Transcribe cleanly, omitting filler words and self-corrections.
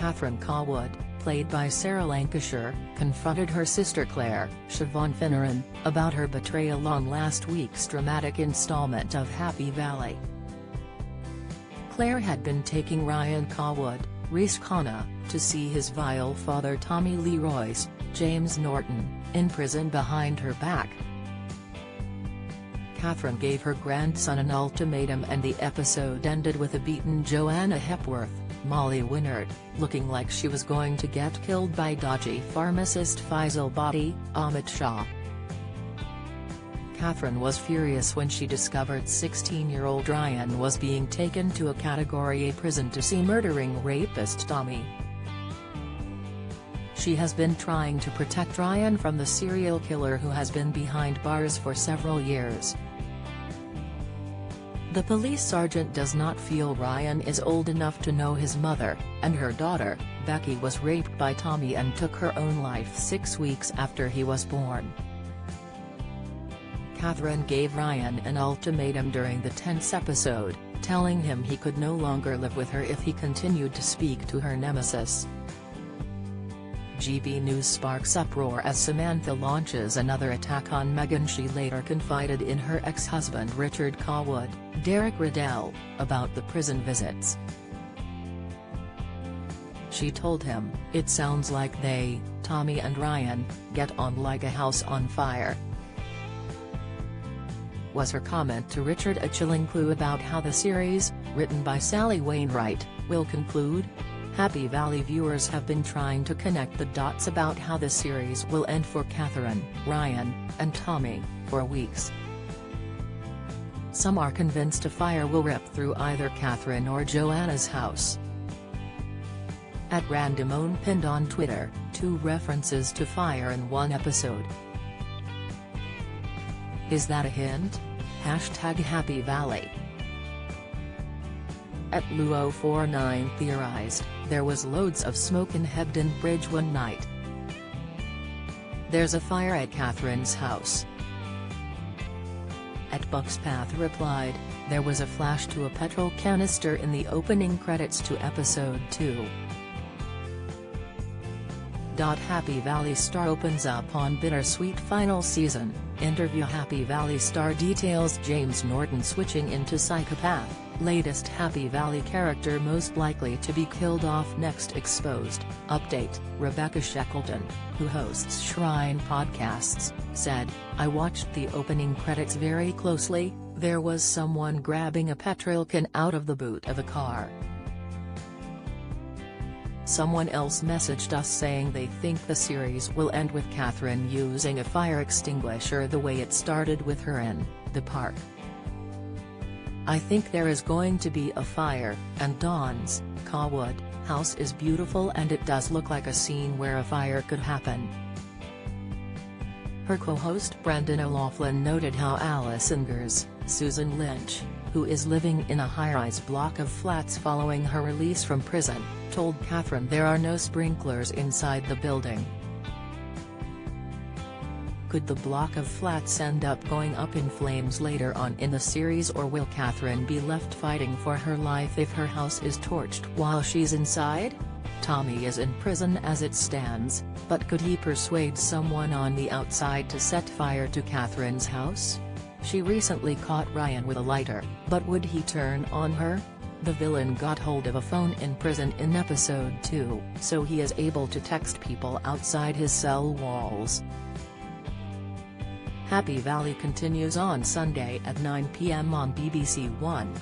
Catherine Cawood, played by Sarah Lancashire, confronted her sister Claire, Siobhan Finneran, about her betrayal on last week's dramatic installment of Happy Valley. Claire had been taking Ryan Cawood, Reese Khanna, to see his vile father Tommy Lee Royce, James Norton, in prison behind her back. Catherine gave her grandson an ultimatum and the episode ended with a beaten Joanna Hepworth, Molly Winnard, looking like she was going to get killed by dodgy pharmacist Faisal Bhatti, Amit Shah. Catherine was furious when she discovered 16-year-old Ryan was being taken to a Category A prison to see murdering rapist Tommy. She has been trying to protect Ryan from the serial killer who has been behind bars for several years. The police sergeant does not feel Ryan is old enough to know his mother, and her daughter, Becky, was raped by Tommy and took her own life 6 weeks after he was born. Catherine gave Ryan an ultimatum during the tense episode, telling him he could no longer live with her if he continued to speak to her nemesis. GB News sparks uproar as Samantha launches another attack on Meghan. She later confided in her ex-husband Richard Cawood, Derek Riddell, about the prison visits. She told him, "It sounds like they, Tommy and Ryan, get on like a house on fire." Was her comment to Richard a chilling clue about how the series, written by Sally Wainwright, will conclude? Happy Valley viewers have been trying to connect the dots about how the series will end for Catherine, Ryan, and Tommy, for weeks. Some are convinced a fire will rip through either Catherine or Joanna's house. At Randomone pinned on Twitter, 2 references to fire in one episode. Is that a hint? #Happy Valley. At Luo49 theorized, there was loads of smoke in Hebden Bridge one night. There's a fire at Catherine's house. At Buckspath replied, there was a flash to a petrol canister in the opening credits to episode 2. Happy Valley star opens up on bittersweet final season, interview. Happy Valley star details James Norton switching into psychopath, latest Happy Valley character most likely to be killed off next exposed. Update, Rebecca Shackleton, who hosts Shrine Podcasts, said, "I watched the opening credits very closely. There was someone grabbing a petrol can out of the boot of a car. Someone else messaged us saying they think the series will end with Catherine using a fire extinguisher the way it started with her in the park. I think there is going to be a fire, and Dawn's, Cawood, house is beautiful and it does look like a scene where a fire could happen." Her co-host Brendan O'Loughlin noted how Alice Inger's, Susan Lynch, who is living in a high-rise block of flats following her release from prison, told Catherine there are no sprinklers inside the building. Could the block of flats end up going up in flames later on in the series, or will Catherine be left fighting for her life if her house is torched while she's inside? Tommy is in prison as it stands, but could he persuade someone on the outside to set fire to Catherine's house? She recently caught Ryan with a lighter, but would he turn on her? The villain got hold of a phone in prison in episode 2, so he is able to text people outside his cell walls. Happy Valley continues on Sunday at 9 p.m. on BBC One.